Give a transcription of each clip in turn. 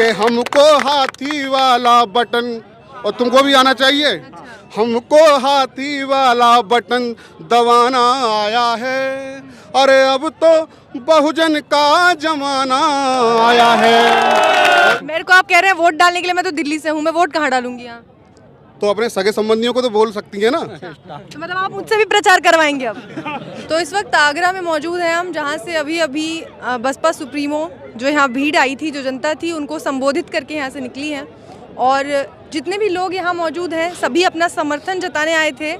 कि हमको हाथी वाला बटन, और तुमको भी आना चाहिए। हमको हाथी वाला बटन दबाना आया है, अरे अब तो बहुजन का जमाना आया है। मेरे को आप कह रहे हैं वोट डालने के लिए, मैं तो दिल्ली से हूँ, मैं वोट कहाँ डालूंगी यहाँ? तो अपने सगे संबंधियों को तो बोल सकती है ना। तो मतलब आप मुझसे भी प्रचार करवाएंगे अब? तो इस वक्त आगरा में मौजूद हैं हम, जहाँ से अभी बसपा सुप्रीमो जो यहाँ भीड़ आई थी, जो जनता थी, उनको संबोधित करके यहाँ से निकली हैं। और जितने भी लोग यहाँ मौजूद हैं सभी अपना समर्थन जताने आए थे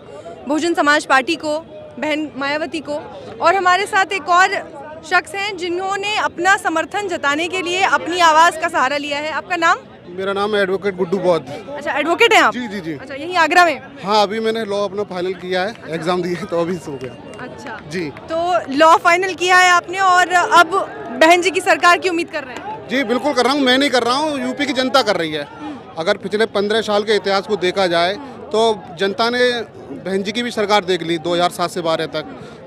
बहुजन समाज पार्टी को, बहन मायावती को। और हमारे साथ एक और शख्स हैं जिन्होंने अपना समर्थन जताने के लिए अपनी आवाज़ का सहारा लिया है। आपका नाम? मेरा नाम है एडवोकेट गुड्डू बौद्ध। अच्छा, एडवोकेट हैं आप? जी जी जी। अच्छा, यहीं आगरा में? हाँ, अभी मैंने लॉ अपना फाइनल किया है, एग्जाम दिए तो अभी हो गया। अच्छा जी। तो लॉ फाइनल किया है आपने और अब बहन जी की सरकार की उम्मीद कर रहे हैं? जी बिल्कुल कर रहा हूँ, मैं नहीं कर रहा हूँ, यूपी की जनता कर रही है। अगर पिछले 15 साल के इतिहास को देखा जाए तो जनता ने बहन जी की भी सरकार देख ली 2007 से 12 तक,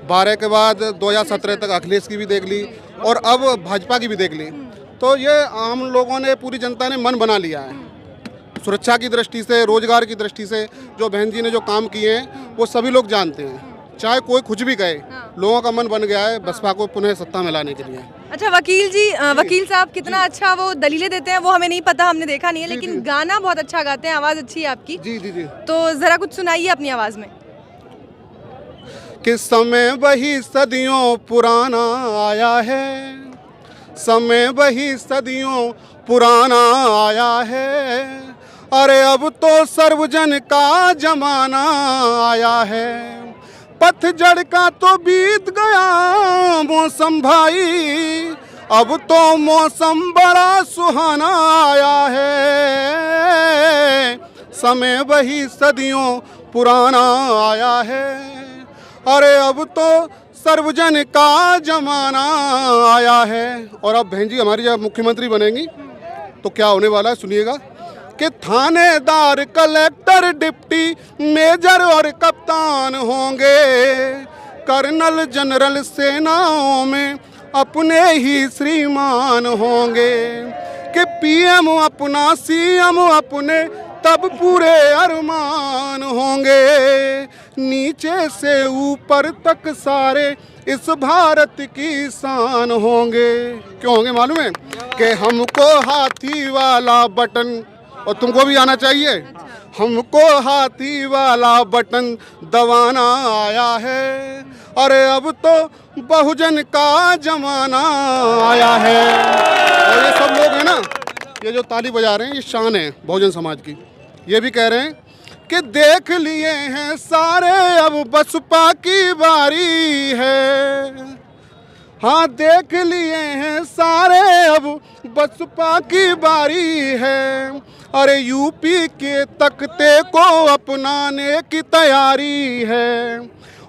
12 के बाद 2017 तक अखिलेश की भी देख ली और अब भाजपा की भी देख ली। तो ये आम लोगों ने, पूरी जनता ने मन बना लिया है। सुरक्षा की दृष्टि से, रोजगार की दृष्टि से जो बहन जी ने जो काम किए हैं वो सभी लोग जानते हैं, चाहे कोई कुछ भी कहे। लोगों का मन बन गया है बसपा को पुनः सत्ता में लाने के लिए। अच्छा वकील जी, वकील साहब कितना अच्छा वो दलीलें देते हैं वो हमें नहीं पता, हमने देखा नहीं है, लेकिन गाना बहुत अच्छा गाते हैं, आवाज़ अच्छी है आपकी। जी जी जी। तो ज़रा कुछ सुनाइए अपनी आवाज़ में। कि समय वही सदियों पुराना आया है, समय वही सदियों पुराना आया है, अरे अब तो सर्वजन का जमाना आया है। पतझड़ का तो बीत गया मौसम भाई, अब तो मौसम बड़ा सुहाना आया है। समय वही सदियों पुराना आया है, अरे अब तो सर्वजन का जमाना आया है। और अब बहन जी हमारी जब मुख्यमंत्री बनेंगी तो क्या होने वाला है सुनिएगा, कि थानेदार, कलेक्टर, डिप्टी मेजर और कप्तान होंगे, कर्नल जनरल सेनाओं में अपने ही श्रीमान होंगे, कि पीएम अपना, सीएम अपने, तब पूरे अरमान होंगे, नीचे से ऊपर तक सारे इस भारत की शान होंगे। क्यों होंगे मालूम है? कि हमको हाथी वाला बटन, और तुमको भी आना चाहिए। हमको हाथी वाला बटन दबाना आया है, अरे अब तो बहुजन का जमाना आया है। और ये सब लोग हैं ना, ये जो ताली बजा रहे हैं, ये शान है बहुजन समाज की। ये भी कह रहे हैं कि देख लिए हैं सारे अब बसपा की बारी है। हाँ, देख लिए हैं सारे अब बसपा की बारी है, अरे यूपी के तख्ते को अपनाने की तैयारी है।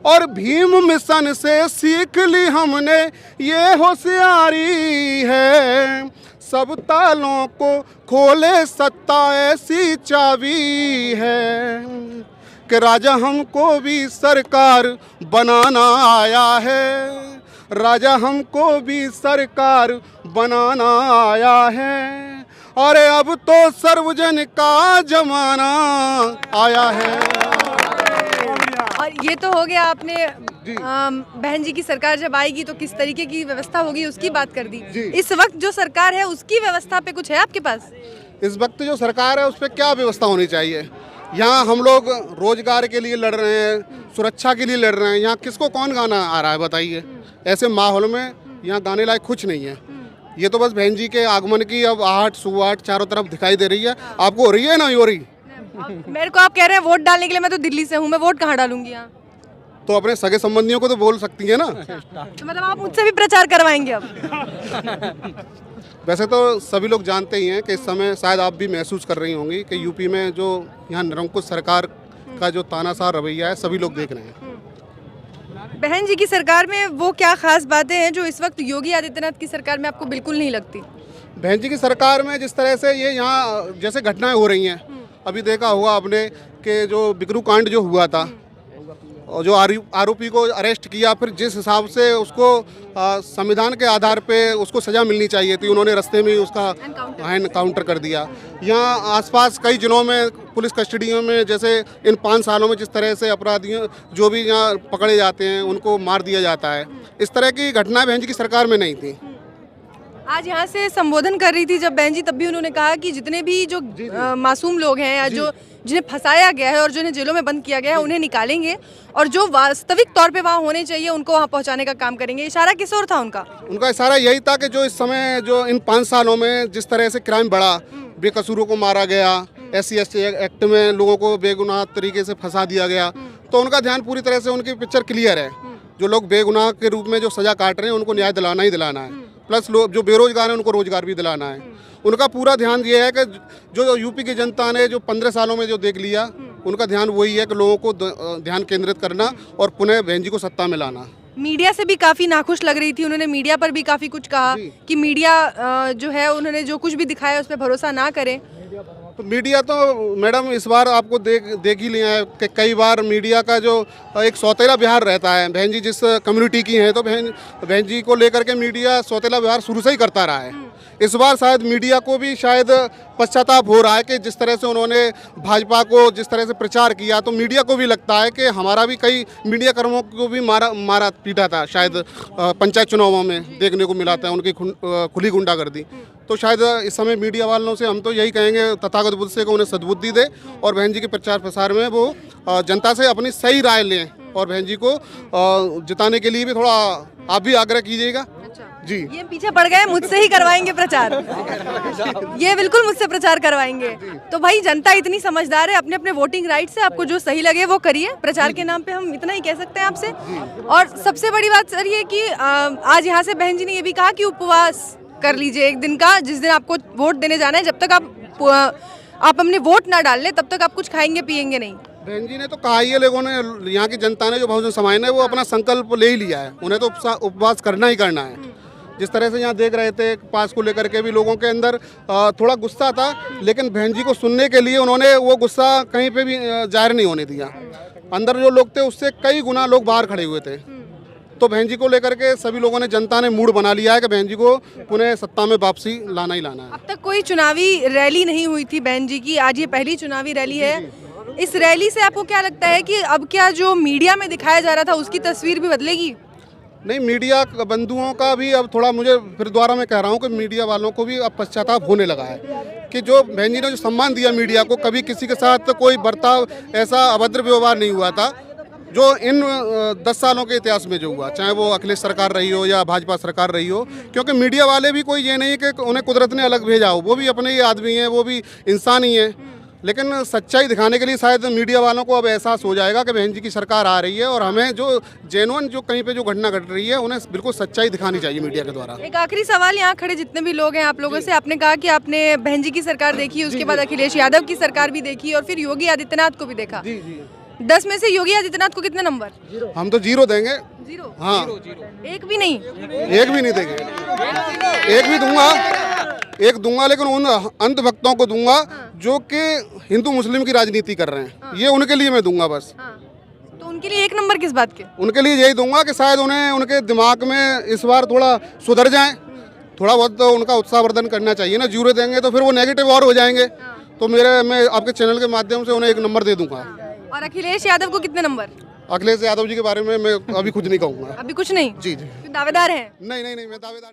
और भीम मिशन से सीख ली हमने ये होशियारी है, सब तालों को खोले सत्ता ऐसी चाबी है, कि राजा हमको भी सरकार बनाना आया है, राजा हमको भी सरकार बनाना आया है, अरे अब तो सर्वजन का जमाना आया है। और ये तो हो गया, आपने बहन जी की सरकार जब आएगी तो किस तरीके की व्यवस्था होगी उसकी बात कर दी। इस वक्त जो सरकार है उसकी व्यवस्था पे कुछ है आपके पास? इस वक्त जो सरकार है उस पर क्या व्यवस्था होनी चाहिए? यहाँ हम लोग रोजगार के लिए लड़ रहे हैं, सुरक्षा के लिए लड़ रहे हैं, यहाँ किसको कौन गाना आ रहा है बताइए? ऐसे माहौल में यहाँ गाने लायक कुछ नहीं है। ये तो बस बहन जी के आगमन की अब आहट सुहाट चारों तरफ दिखाई दे रही है। आपको हो रही है ना? हो रही? मेरे को आप कह रहे हैं वोट डालने के लिए, मैं तो दिल्ली से हूँ, मैं वोट कहाँ डालूंगी यहाँ? तो अपने सगे संबंधियों को तो बोल सकती है ना। तो मतलब आप मुझसे भी प्रचार करवाएंगे अब? वैसे तो सभी लोग जानते ही हैं कि इस समय शायद आप भी महसूस कर रही होंगी कि यूपी में जो यहाँ निरंकुश सरकार का जो तानाशाह रवैया है सभी लोग देख रहे हैं। बहन जी की सरकार में वो क्या खास बातें हैं जो इस वक्त योगी आदित्यनाथ की सरकार में आपको बिल्कुल नहीं लगती? बहन जी की सरकार में जिस तरह से ये यहाँ जैसे घटनाएं हो रही हैं, अभी देखा होगा आपने कि जो बिकरू कांड जो हुआ था, और जो आरोपी को अरेस्ट किया, फिर जिस हिसाब से उसको संविधान के आधार पे उसको सज़ा मिलनी चाहिए थी, उन्होंने रास्ते में ही उसका एनकाउंटर कर दिया। यहाँ आसपास कई जिलों में पुलिस कस्टडियों में, जैसे इन 5 सालों में जिस तरह से अपराधियों जो भी यहाँ पकड़े जाते हैं उनको मार दिया जाता है, इस तरह की घटना बहन जी की सरकार में नहीं थी। आज यहाँ से संबोधन कर रही थी जब बहन जी, तब भी उन्होंने कहा कि जितने भी जो मासूम लोग हैं या जो जिन्हें फंसाया गया है और जिन्हें जेलों में बंद किया गया है उन्हें निकालेंगे और जो वास्तविक तौर पे वहाँ होने चाहिए उनको वहाँ पहुँचाने का काम करेंगे। इशारा किस ओर था उनका? उनका इशारा यही था कि जो इस समय जो इन 5 सालों में जिस तरह से क्राइम बढ़ा, बेकसूरों को मारा गया, SC/ST एक्ट में लोगों को बेगुनाह तरीके से फंसा दिया गया, तो उनका ध्यान पूरी तरह से, उनकी पिक्चर क्लियर है। जो लोग बेगुनाह के रूप में जो सज़ा काट रहे हैं उनको न्याय दिलाना ही दिलाना है, प्लस लोग जो बेरोजगार हैं उनको रोजगार भी दिलाना है। उनका पूरा ध्यान ये है कि जो यूपी की जनता ने जो 15 सालों में जो देख लिया, उनका ध्यान वही है कि लोगों को ध्यान केंद्रित करना और पुनः बहन जी को सत्ता में लाना। मीडिया से भी काफ़ी नाखुश लग रही थी, उन्होंने मीडिया पर भी काफ़ी कुछ कहा कि मीडिया जो है उन्होंने जो कुछ भी दिखाया उस पर भरोसा ना करें। तो मीडिया तो मैडम इस बार आपको देख ही लिया है कि कई बार मीडिया का जो एक सौतेला व्यवहार रहता है, बहन जी जिस कम्युनिटी की हैं तो बहन जी को लेकर के मीडिया सौतेला व्यवहार शुरू से ही करता रहा है। इस बार शायद मीडिया को भी शायद पश्चाताप हो रहा है कि जिस तरह से उन्होंने भाजपा को जिस तरह से प्रचार किया, तो मीडिया को भी लगता है कि हमारा भी कई मीडिया कर्मियों को भी मारा पीटा था, शायद पंचायत चुनावों में देखने को मिला था उनकी खुली गुंडागर्दी। तो शायद इस समय मीडिया वालों से हम तो यही कहेंगे तथागत बुद्ध से को उन्हें सद्बुद्धि दे और बहन जी के प्रचार प्रसार में वो जनता से अपनी सही राय लें और बहन जी को जिताने के लिए भी थोड़ा आप भी आग्रह कीजिएगा। जी, ये पीछे पड़ गए, मुझसे ही करवाएंगे प्रचार। ये बिल्कुल मुझसे प्रचार करवाएंगे। तो भाई जनता इतनी समझदार है, अपने अपने वोटिंग राइट से आपको जो सही लगे वो करिए। प्रचार के नाम पे हम इतना ही कह सकते हैं आपसे। और सबसे बड़ी बात सर ये कि आज यहाँ से बहन जी ने ये भी कहा कि उपवास कर लीजिए एक दिन का, जिस दिन आपको वोट देने जाना है, जब तक आप अपने वोट ना डाल लें तब तक आप कुछ खाएंगे पिएंगे नहीं। बहन जी ने तो कहा ही है, लोगों ने, यहाँ की जनता ने जो बहुजन समाज ने वो अपना संकल्प ले ही लिया है, उन्हें तो उपवास करना ही करना है। जिस तरह से यहाँ देख रहे थे पास को लेकर के भी लोगों के अंदर थोड़ा गुस्सा था, लेकिन बहन जी को सुनने के लिए उन्होंने वो गुस्सा कहीं पे भी जाहिर नहीं होने दिया। अंदर जो लोग थे उससे कई गुना लोग बाहर खड़े हुए थे। तो बहन जी को लेकर के सभी लोगों ने, जनता ने मूड बना लिया है कि बहन जी को पुनः सत्ता में वापसी लाना ही लाना है। अब तक कोई चुनावी रैली नहीं हुई थी बहन जी की, आज ये पहली चुनावी रैली है। इस रैली से आपको क्या लगता है कि अब क्या जो मीडिया में दिखाया जा रहा था उसकी तस्वीर भी बदलेगी? नहीं, मीडिया बंधुओं का भी अब थोड़ा, मुझे फिर दोबारा मैं कह रहा हूँ कि मीडिया वालों को भी अब पश्चाताप होने लगा है कि जो बहन जी ने जो सम्मान दिया मीडिया को, कभी किसी के साथ कोई बर्ताव ऐसा अभद्र व्यवहार नहीं हुआ था जो इन 10 सालों के इतिहास में जो हुआ, चाहे वो अखिलेश सरकार रही हो या भाजपा सरकार रही हो। क्योंकि मीडिया वाले भी कोई ये नहीं कि उन्हें कुदरत ने अलग भेजा हो, वो भी अपने ही आदमी हैं, वो भी इंसान ही हैं। लेकिन सच्चाई दिखाने के लिए शायद मीडिया वालों को अब एहसास हो जाएगा कि बहन जी की सरकार आ रही है और हमें जो जेन्युइन जो कहीं पे जो घटना घट रही है उन्हें बिल्कुल सच्चाई दिखानी चाहिए मीडिया के द्वारा। एक आखिरी सवाल, यहाँ खड़े जितने भी लोग हैं आप लोगों से, आपने कहा कि आपने बहन जी की सरकार देखी, उसके बाद अखिलेश यादव की सरकार भी देखी और फिर योगी आदित्यनाथ को भी देखा। 10 में से योगी आदित्यनाथ को कितने नंबर? हम तो 0 देंगे। 0? हाँ, एक भी नहीं? एक भी नहीं देंगे। एक भी दूंगा, एक दूंगा, लेकिन उन अंधभक्तों को दूंगा जो कि हिंदू मुस्लिम की राजनीति कर रहे हैं, ये उनके लिए मैं दूंगा बस। तो उनके लिए 1 नंबर किस बात के? उनके लिए यही दूंगा कि शायद उन्हें उनके दिमाग में इस बार थोड़ा सुधर जाएं, थोड़ा बहुत तो उनका उत्साहवर्धन करना चाहिए ना। 0 देंगे तो फिर वो नेगेटिव और हो जाएंगे। तो मैं आपके चैनल के माध्यम से उन्हें 1 नंबर दे दूंगा। और अखिलेश यादव को कितने नंबर? अखिलेश यादव जी के बारे में मैं अभी कुछ नहीं कहूँगा। अभी कुछ नहीं? जी जी। दावेदार हैं? नहीं, मैं दावेदार